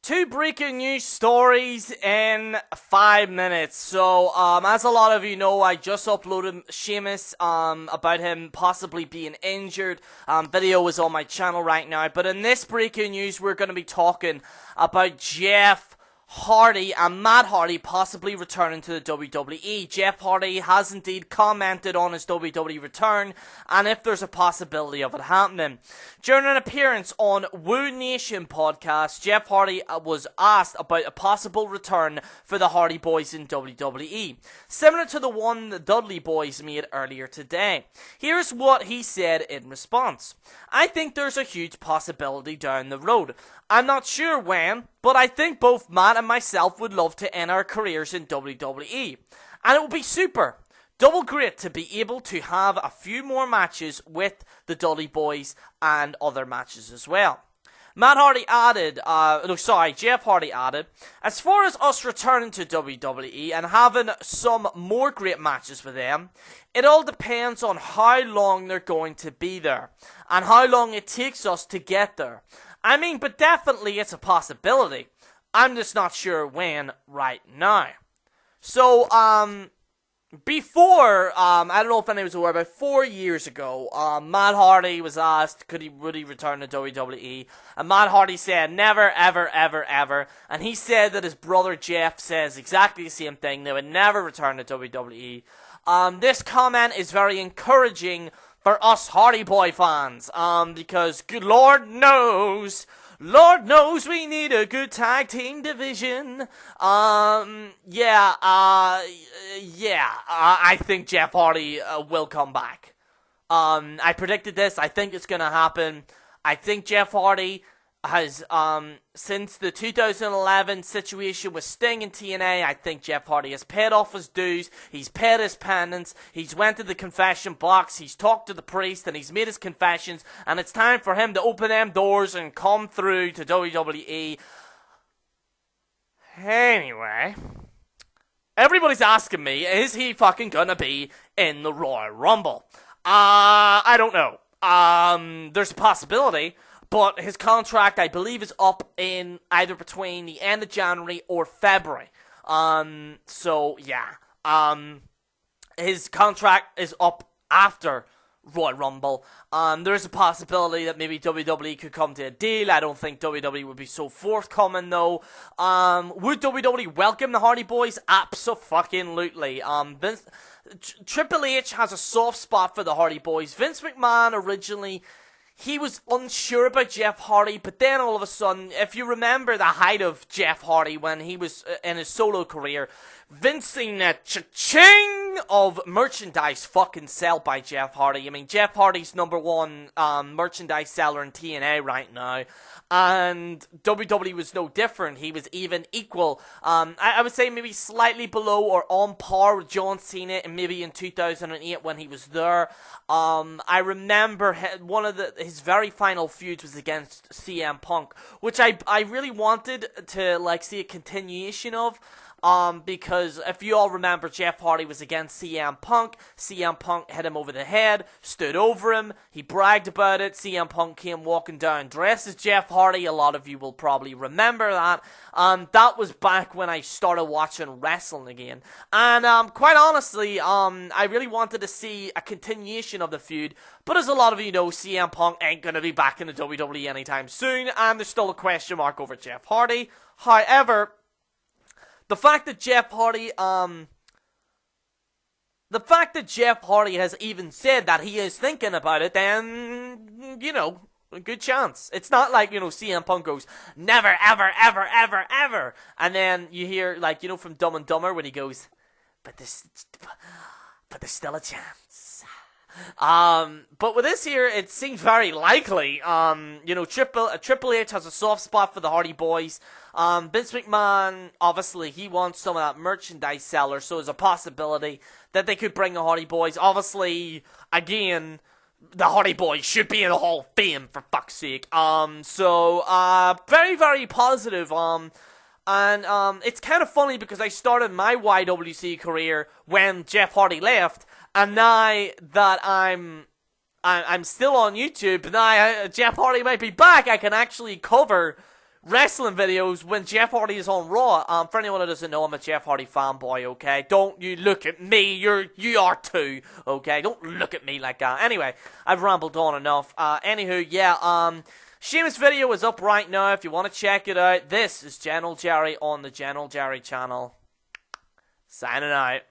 Two breaking news stories in 5 minutes. So, as a lot of you know, I just uploaded Sheamus, about him possibly being injured. Video is on my channel right now. But in this breaking news, we're going to be talking about Jeff Hardy and Matt Hardy possibly returning to the WWE. Jeff Hardy has indeed commented on his WWE return and if there's a possibility of it happening. During an appearance on Woo Nation podcast, Jeff Hardy was asked about a possible return for the Hardy Boys in WWE, similar to the one the Dudley Boys made earlier today. Here's what he said in response. I think there's a huge possibility down the road. I'm not sure when, but I think both Matt and myself would love to end our careers in WWE. And it would be super. Double great to be able to have a few more matches with the Dudley Boys and other matches as well. Jeff Hardy added, as far as us returning to WWE and having some more great matches with them, it all depends on how long they're going to be there and how long it takes us to get there. I mean, but definitely it's a possibility. I'm just not sure when right now. So, before, I don't know if anyone's aware, about 4 years ago, Matt Hardy was asked, would he return to WWE? And Matt Hardy said, never, ever, ever, ever. And he said that his brother Jeff says exactly the same thing. They would never return to WWE. This comment is very encouraging for us Hardy Boy fans, because Lord knows we need a good tag team division. I think Jeff Hardy will come back. I predicted this. I think it's gonna happen. I think Jeff Hardy has, since the 2011 situation with Sting and TNA, I think Jeff Hardy has paid off his dues, he's paid his penance, he's went to the confession box, he's talked to the priest, and he's made his confessions, and it's time for him to open them doors and come through to WWE. Anyway, everybody's asking me, is he fucking gonna be in the Royal Rumble? I don't know. There's a possibility. But his contract, I believe, is up in either between the end of January or February. His contract is up after Royal Rumble. There's a possibility that maybe WWE could come to a deal. I don't think WWE would be so forthcoming, though. Would WWE welcome the Hardy Boys? Abso-fucking-lutely. Triple H has a soft spot for the Hardy Boys. Vince McMahon originally, he was unsure about Jeff Hardy, but then all of a sudden, if you remember the height of Jeff Hardy when he was in his solo career, Vince seen a cha-ching of merchandise fucking sell by Jeff Hardy. I mean, Jeff Hardy's #1 merchandise seller in TNA right now, and WWE was no different. He was even equal. I would say maybe slightly below or on par with John Cena, and maybe in 2008 when he was there. I remember one of his very final feuds was against CM Punk, which I really wanted to see a continuation of. Because if you all remember, Jeff Hardy was against CM Punk. CM Punk hit him over the head, stood over him, he bragged about it. CM Punk came walking down dressed as Jeff Hardy. A lot of you will probably remember that. That was back when I started watching wrestling again. And quite honestly, I really wanted to see a continuation of the feud. But as a lot of you know, CM Punk ain't going to be back in the WWE anytime soon, and there's still a question mark over Jeff Hardy. However, the fact that Jeff Hardy has even said that he is thinking about it, then, a good chance. It's not like, CM Punk goes, never, ever, ever, ever, ever. And then you hear, from Dumb and Dumber when he goes, but there's still a chance. But with this here, it seems very likely. Triple H has a soft spot for the Hardy Boys. Vince McMahon, obviously, he wants some of that merchandise seller, so there's a possibility that they could bring the Hardy Boys. Obviously, again, the Hardy Boys should be in the Hall of Fame, for fuck's sake. Very, very positive. And it's kind of funny because I started my YWC career when Jeff Hardy left, and now that I'm still on YouTube, now Jeff Hardy might be back, I can actually cover wrestling videos when Jeff Hardy is on Raw. For anyone who doesn't know, I'm a Jeff Hardy fanboy, okay? Don't you look at me, you are too, okay? Don't look at me like that. Anyway, I've rambled on enough. Anywho, yeah, Sheamus video is up right now if you want to check it out. This is General Jerry on the General Jerry channel. Signing out.